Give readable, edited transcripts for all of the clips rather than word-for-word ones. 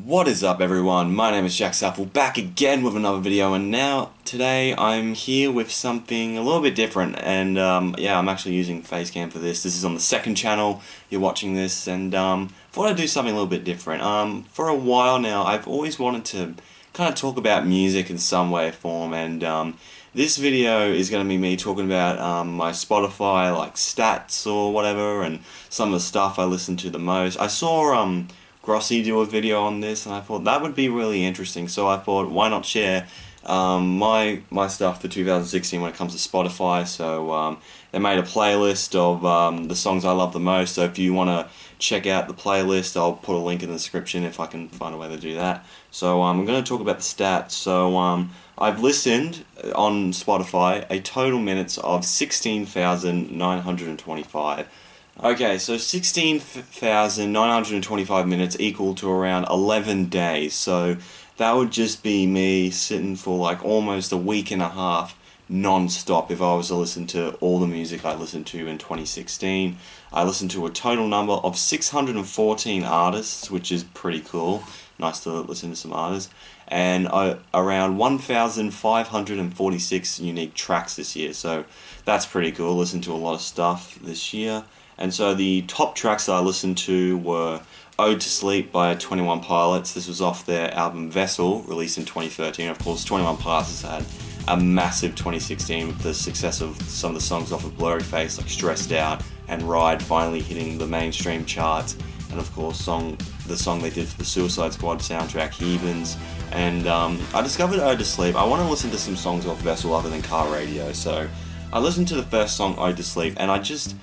What is up, everyone? My name is Jack Saffel, back again with another video, and today I'm here with something a little bit different, and yeah, I'm actually using Facecam for this. This is on the second channel you're watching this, and thought I'd do something a little bit different. For a while now, I've always wanted to kind of talk about music in some way or form, and this video is going to be me talking about my Spotify, like, stats or whatever, and some of the stuff I listen to the most. I saw Grossi do a video on this, and I thought that would be really interesting, so I thought, why not share my stuff for 2016 when it comes to Spotify. So they made a playlist of the songs I love the most, so if you want to check out the playlist, I'll put a link in the description if I can find a way to do that. So I'm going to talk about the stats. So I've listened on Spotify a total minutes of 16,925. Okay, so 16,925 minutes equal to around 11 days, so that would just be me sitting for like almost a week and a half non-stop if I was to listen to all the music I listened to in 2016. I listened to a total number of 614 artists, which is pretty cool. Nice to listen to some artists. And around 1,546 unique tracks this year, so that's pretty cool. Listened to a lot of stuff this year. And so the top tracks that I listened to were Ode to Sleep by 21 Pilots. This was off their album Vessel, released in 2013. Of course, 21 Pilots has had a massive 2016 with the success of some of the songs off of Blurry Face, like Stressed Out and Ride, finally hitting the mainstream charts. And of course, the song they did for the Suicide Squad soundtrack, Heathens. And I discovered Ode to Sleep. I want to listen to some songs off Vessel other than Car Radio, so I listened to the first song, Ode to Sleep, and I just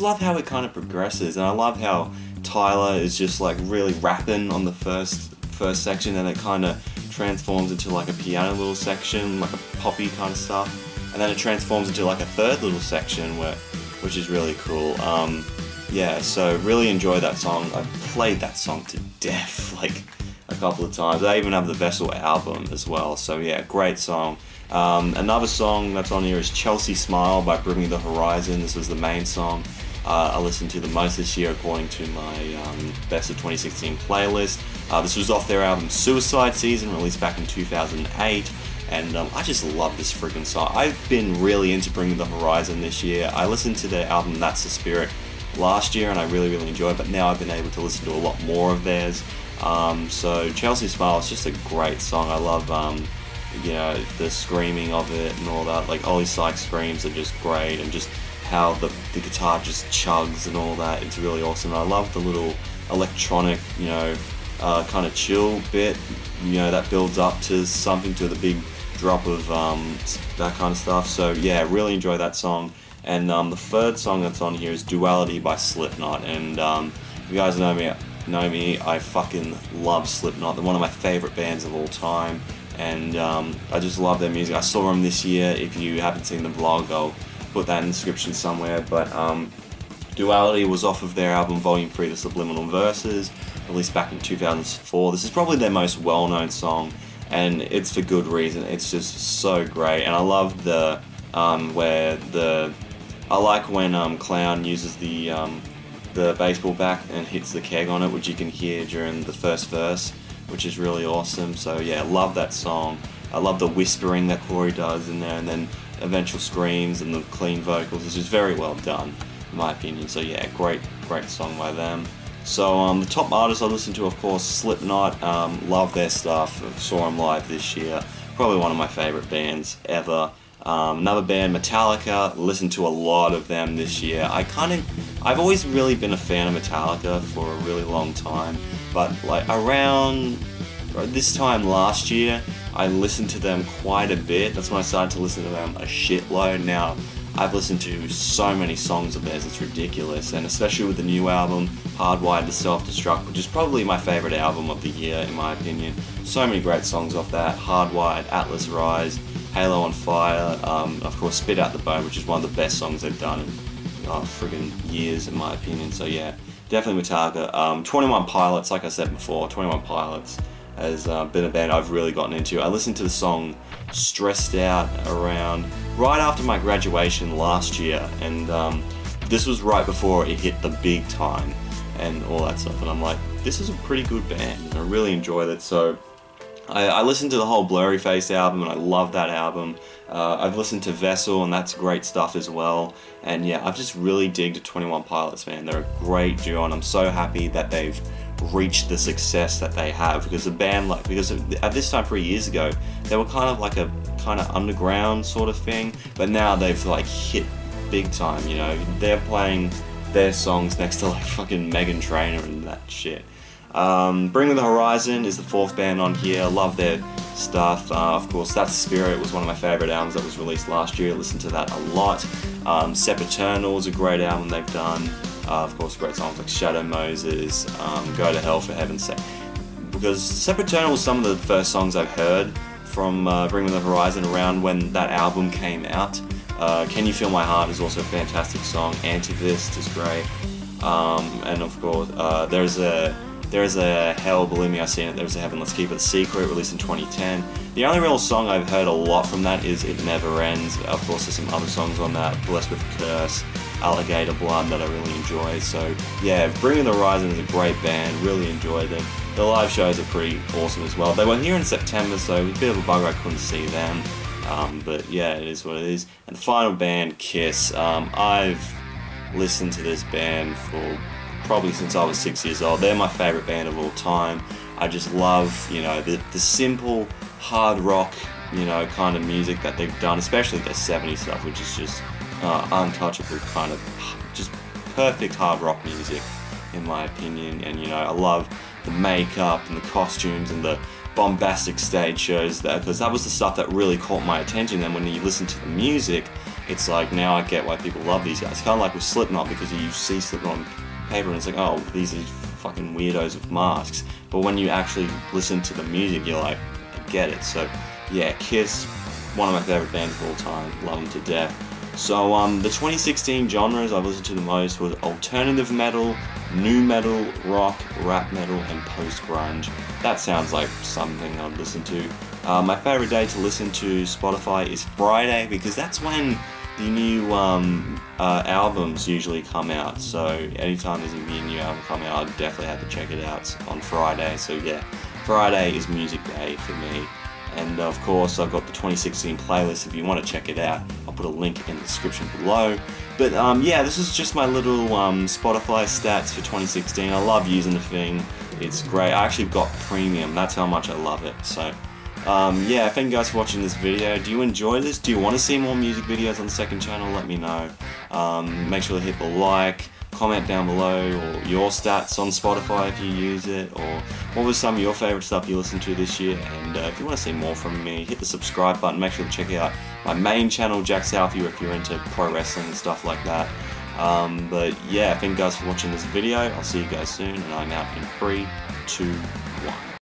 love how it kind of progresses, and I love how Tyler is just like really rapping on the first section, and it kind of transforms into like a piano little section, like a poppy kind of stuff, and then it transforms into like a third little section which is really cool. Yeah, so really enjoy that song. I played that song to death like a couple of times. I even have the Vessel album as well, so yeah, great song. Another song that's on here is Chelsea Smile by Bring Me the Horizon. This was the main song I listened to the most this year according to my Best of 2016 playlist. This was off their album Suicide Season, released back in 2008, and I just love this freaking song. I've been really into Bring Me the Horizon this year. I listened to their album That's the Spirit last year and I really enjoyed it, but now I've been able to listen to a lot more of theirs. So Chelsea Smile is just a great song. I love you know, the screaming of it and all that. Like Ollie Sykes' screams are just great, and just how the guitar just chugs and all that. It's really awesome. And I love the little electronic, you know, kind of chill bit, you know, that builds up to something, to the big drop of that kind of stuff. So yeah, really enjoy that song. And the third song that's on here is Duality by Slipknot. And if you guys know me, I fucking love Slipknot. They're one of my favorite bands of all time. And I just love their music. I saw them this year. If you haven't seen the vlog, I'll put that in the description somewhere. But Duality was off of their album Volume 3, The Subliminal Verses, released back in 2004. This is probably their most well-known song, and it's for good reason. It's just so great, and I love the I like when Clown uses the baseball bat and hits the keg on it, which you can hear during the first verse, which is really awesome. So yeah, love that song. I love the whispering that Corey does in there, and then eventual screams and the clean vocals. It's just very well done, in my opinion. So yeah, great song by them. So the top artists I listened to, of course, Slipknot. Love their stuff. Saw them live this year. Probably one of my favorite bands ever. Another band, Metallica. Listened to a lot of them this year. I've always really been a fan of Metallica for a really long time, but like around this time last year, I listened to them quite a bit. That's when I started to listen to them a shitload. Now I've listened to so many songs of theirs, it's ridiculous, and especially with the new album, Hardwired to Self-Destruct, which is probably my favorite album of the year in my opinion. So many great songs off that. Hardwired, Atlas Rise, Halo on Fire, of course Spit Out the Bone, which is one of the best songs they've done in friggin' years in my opinion. So yeah, definitely Metallica. 21 Pilots, like I said before, 21 Pilots has been a band I've really gotten into. I listened to the song Stressed Out around right after my graduation last year, and this was right before it hit the big time. and all that stuff, and I'm like, this is a pretty good band, and I really enjoyed it. So I listened to the whole Blurry Face album, and I love that album. I've listened to Vessel, and that's great stuff as well. And yeah, I've just really digged 21 Pilots, man. They're a great duo, and I'm so happy that they've reached the success that they have, because the band, because at this time 3 years ago, they were kind of like a kind of underground sort of thing, but now they've like hit big time, you know. They're playing their songs next to like fucking Meghan Trainor and that shit. Bring Me the Horizon is the 4th band on here. I love their stuff. Of course, That's Spirit was one of my favourite albums that was released last year. I listened to that a lot. Sepaternal is a great album they've done. Of course, great songs like Shadow Moses, Go to Hell for Heaven's Sake. Because Sepaternal was some of the first songs I've heard from Bring Me the Horizon around when that album came out. Can You Feel My Heart is also a fantastic song. Antivist is great. And of course, there's a Hell, Believe Me, I've Seen It, There's a Heaven, Let's Keep It a Secret, released in 2010. The only real song I've heard a lot from that is It Never Ends. Of course, there's some other songs on that, Blessed with a Curse, Alligator Blood, that I really enjoy. So yeah, Bring Me the Horizon is a great band, really enjoyed them. The live shows are pretty awesome as well. They were here in September, so it was a bit of a bugger I couldn't see them. But yeah, it is what it is. And the final band, Kiss. I've listened to this band for probably since I was 6 years old. They're my favourite band of all time. I just love, you know, the simple hard rock, you know, kind of music that they've done, especially their 70s stuff, which is just untouchable, kind of just perfect hard rock music, in my opinion. And, you know, I love the makeup and the costumes and the bombastic stage shows there, because that was the stuff that really caught my attention. And when you listen to the music, it's like, now I get why people love these guys. Kind of like with Slipknot, because you see Slipknot on paper and it's like, oh, these are fucking weirdos with masks. But when you actually listen to the music, you're like, I get it. So yeah, Kiss, one of my favorite bands of all time, love them to death. So the 2016 genres I've listened to the most was alternative metal, nu metal, rock, rap metal, and post-grunge. That sounds like something I'd listen to. My favorite day to listen to Spotify is Friday, because that's when the new albums usually come out. So anytime there's going to be a new album coming out, I definitely have to check it out on Friday. So yeah, Friday is music day for me. And of course, I've got the 2016 playlist if you want to check it out. I'll put a link in the description below. But yeah, this is just my little Spotify stats for 2016. I love using the thing. It's great. I actually got premium. That's how much I love it. So yeah, thank you guys for watching this video. Do you enjoy this? Do you want to see more music videos on the second channel? Let me know. Make sure to hit the like. Comment down below, or your stats on Spotify if you use it, or what was some of your favourite stuff you listened to this year. And if you want to see more from me, hit the subscribe button. Make sure to check out my main channel, Jack Southview, if you're into pro wrestling and stuff like that. But yeah, thank you guys for watching this video. I'll see you guys soon, and I'm out in 3, 2, 1.